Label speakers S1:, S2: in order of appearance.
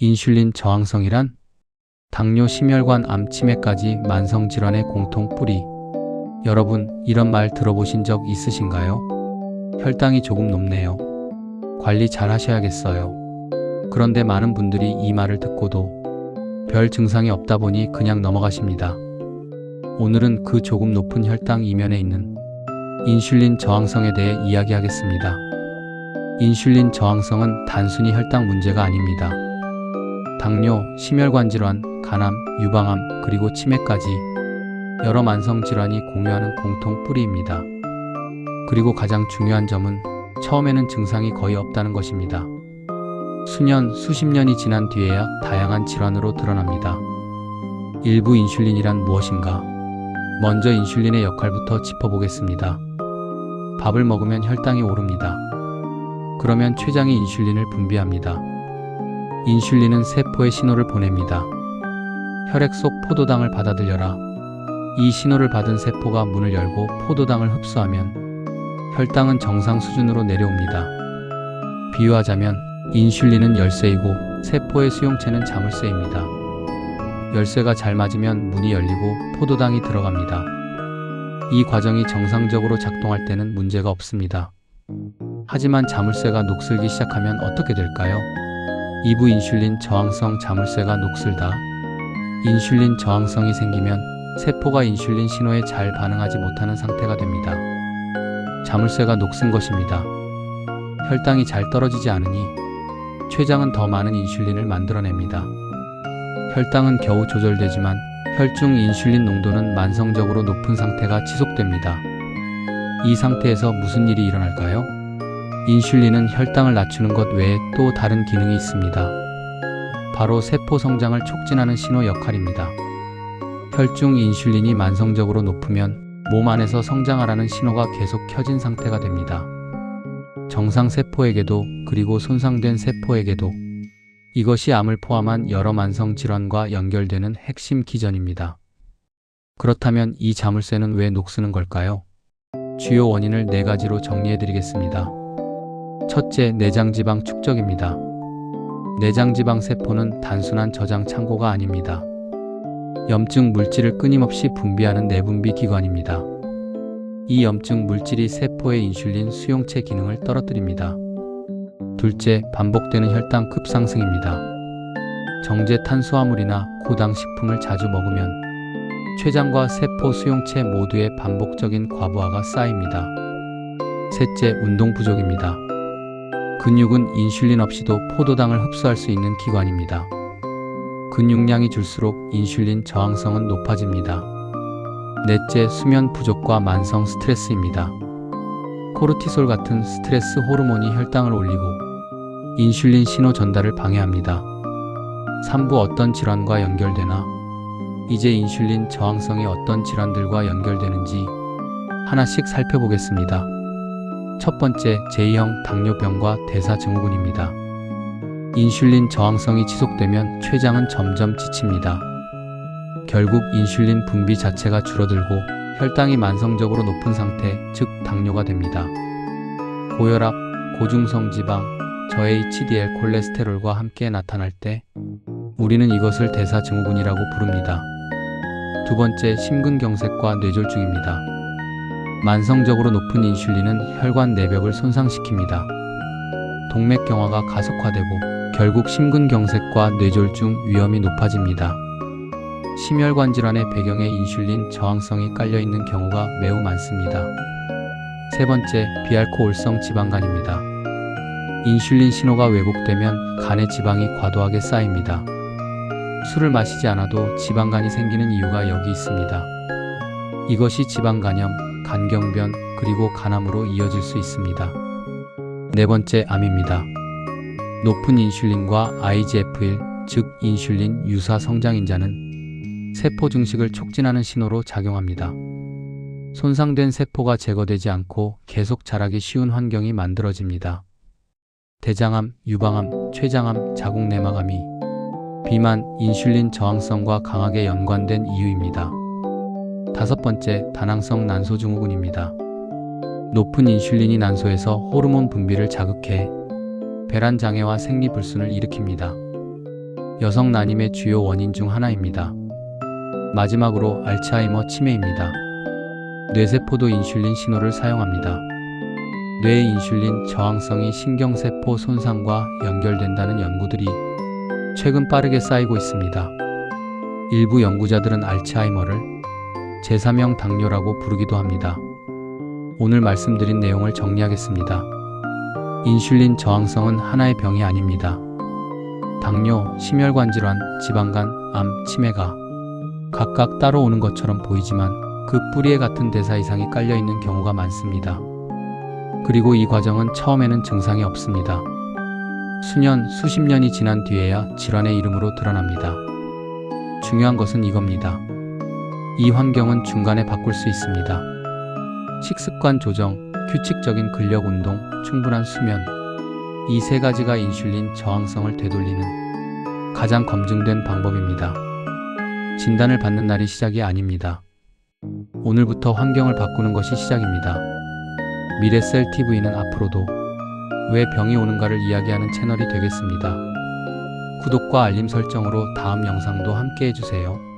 S1: 인슐린 저항성이란 당뇨, 심혈관, 암, 치매까지 만성질환의 공통 뿌리. 여러분, 이런 말 들어보신 적 있으신가요? 혈당이 조금 높네요. 관리 잘 하셔야겠어요. 그런데 많은 분들이 이 말을 듣고도 별 증상이 없다 보니 그냥 넘어가십니다. 오늘은 그 조금 높은 혈당 이면에 있는 인슐린 저항성에 대해 이야기하겠습니다. 인슐린 저항성은 단순히 혈당 문제가 아닙니다. 당뇨, 심혈관 질환, 간암, 유방암, 그리고 치매까지 여러 만성 질환이 공유하는 공통 뿌리입니다. 그리고 가장 중요한 점은 처음에는 증상이 거의 없다는 것입니다. 수년, 수십 년이 지난 뒤에야 다양한 질환으로 드러납니다. 일부 인슐린이란 무엇인가? 먼저 인슐린의 역할부터 짚어보겠습니다. 밥을 먹으면 혈당이 오릅니다. 그러면 췌장이 인슐린을 분비합니다. 인슐린은 세포에 신호를 보냅니다. 혈액 속 포도당을 받아들여라. 이 신호를 받은 세포가 문을 열고 포도당을 흡수하면 혈당은 정상 수준으로 내려옵니다. 비유하자면 인슐린은 열쇠이고 세포의 수용체는 자물쇠입니다. 열쇠가 잘 맞으면 문이 열리고 포도당이 들어갑니다. 이 과정이 정상적으로 작동할 때는 문제가 없습니다. 하지만 자물쇠가 녹슬기 시작하면 어떻게 될까요? 2부 인슐린 저항성. 자물쇠가 녹슬다. 인슐린 저항성이 생기면 세포가 인슐린 신호에 잘 반응하지 못하는 상태가 됩니다. 자물쇠가 녹슨 것입니다. 혈당이 잘 떨어지지 않으니 췌장은 더 많은 인슐린을 만들어냅니다. 혈당은 겨우 조절되지만 혈중 인슐린 농도는 만성적으로 높은 상태가 지속됩니다. 이 상태에서 무슨 일이 일어날까요? 인슐린은 혈당을 낮추는 것 외에 또 다른 기능이 있습니다. 바로 세포 성장을 촉진하는 신호 역할입니다. 혈중 인슐린이 만성적으로 높으면 몸 안에서 성장하라는 신호가 계속 켜진 상태가 됩니다. 정상 세포에게도 그리고 손상된 세포에게도. 이것이 암을 포함한 여러 만성 질환과 연결되는 핵심 기전입니다. 그렇다면 이 자물쇠는 왜 녹쓰는 걸까요? 주요 원인을 4가지로 정리해드리겠습니다. 첫째, 내장지방 축적입니다. 내장지방 세포는 단순한 저장 창고가 아닙니다. 염증 물질을 끊임없이 분비하는 내분비 기관입니다. 이 염증 물질이 세포의 인슐린 수용체 기능을 떨어뜨립니다. 둘째, 반복되는 혈당 급상승입니다. 정제 탄수화물이나 고당 식품을 자주 먹으면 췌장과 세포 수용체 모두에 반복적인 과부하가 쌓입니다. 셋째, 운동 부족입니다. 근육은 인슐린 없이도 포도당을 흡수할 수 있는 기관입니다. 근육량이 줄수록 인슐린 저항성은 높아집니다. 넷째, 수면 부족과 만성 스트레스입니다. 코르티솔 같은 스트레스 호르몬이 혈당을 올리고 인슐린 신호 전달을 방해합니다. 3부 어떤 질환과 연결되나? 이제 인슐린 저항성이 어떤 질환들과 연결되는지 하나씩 살펴보겠습니다. 첫 번째, 제2형 당뇨병과 대사증후군입니다. 인슐린 저항성이 지속되면 췌장은 점점 지칩니다. 결국 인슐린 분비 자체가 줄어들고 혈당이 만성적으로 높은 상태, 즉 당뇨가 됩니다. 고혈압, 고중성 지방, 저HDL 콜레스테롤과 함께 나타날 때 우리는 이것을 대사증후군이라고 부릅니다. 두 번째, 심근경색과 뇌졸중입니다. 만성적으로 높은 인슐린은 혈관 내벽을 손상시킵니다. 동맥경화가 가속화되고 결국 심근경색과 뇌졸중 위험이 높아집니다. 심혈관 질환의 배경에 인슐린 저항성이 깔려있는 경우가 매우 많습니다. 세 번째, 비알코올성 지방간입니다. 인슐린 신호가 왜곡되면 간에 지방이 과도하게 쌓입니다. 술을 마시지 않아도 지방간이 생기는 이유가 여기 있습니다. 이것이 지방간염, 간경변, 그리고 간암으로 이어질 수 있습니다. 네 번째, 암입니다. 높은 인슐린과 IGF-1, 즉 인슐린 유사 성장인자는 세포 증식을 촉진하는 신호로 작용합니다. 손상된 세포가 제거되지 않고 계속 자라기 쉬운 환경이 만들어집니다. 대장암, 유방암, 췌장암, 자궁내막암이 비만, 인슐린 저항성과 강하게 연관된 이유입니다. 다섯 번째, 다낭성 난소증후군입니다. 높은 인슐린이 난소에서 호르몬 분비를 자극해 배란 장애와 생리불순을 일으킵니다. 여성 난임의 주요 원인 중 하나입니다. 마지막으로 알츠하이머 치매입니다. 뇌세포도 인슐린 신호를 사용합니다. 뇌의 인슐린 저항성이 신경세포 손상과 연결된다는 연구들이 최근 빠르게 쌓이고 있습니다. 일부 연구자들은 알츠하이머를 제3형 당뇨라고 부르기도 합니다. 오늘 말씀드린 내용을 정리하겠습니다. 인슐린 저항성은 하나의 병이 아닙니다. 당뇨, 심혈관 질환, 지방간, 암, 치매가 각각 따로 오는 것처럼 보이지만 그 뿌리에 같은 대사 이상이 깔려 있는 경우가 많습니다. 그리고 이 과정은 처음에는 증상이 없습니다. 수년, 수십 년이 지난 뒤에야 질환의 이름으로 드러납니다. 중요한 것은 이겁니다. 이 환경은 중간에 바꿀 수 있습니다. 식습관 조정, 규칙적인 근력 운동, 충분한 수면, 이 세 가지가 인슐린 저항성을 되돌리는 가장 검증된 방법입니다. 진단을 받는 날이 시작이 아닙니다. 오늘부터 환경을 바꾸는 것이 시작입니다. 미래셀TV는 앞으로도 왜 병이 오는가를 이야기하는 채널이 되겠습니다. 구독과 알림 설정으로 다음 영상도 함께 해주세요.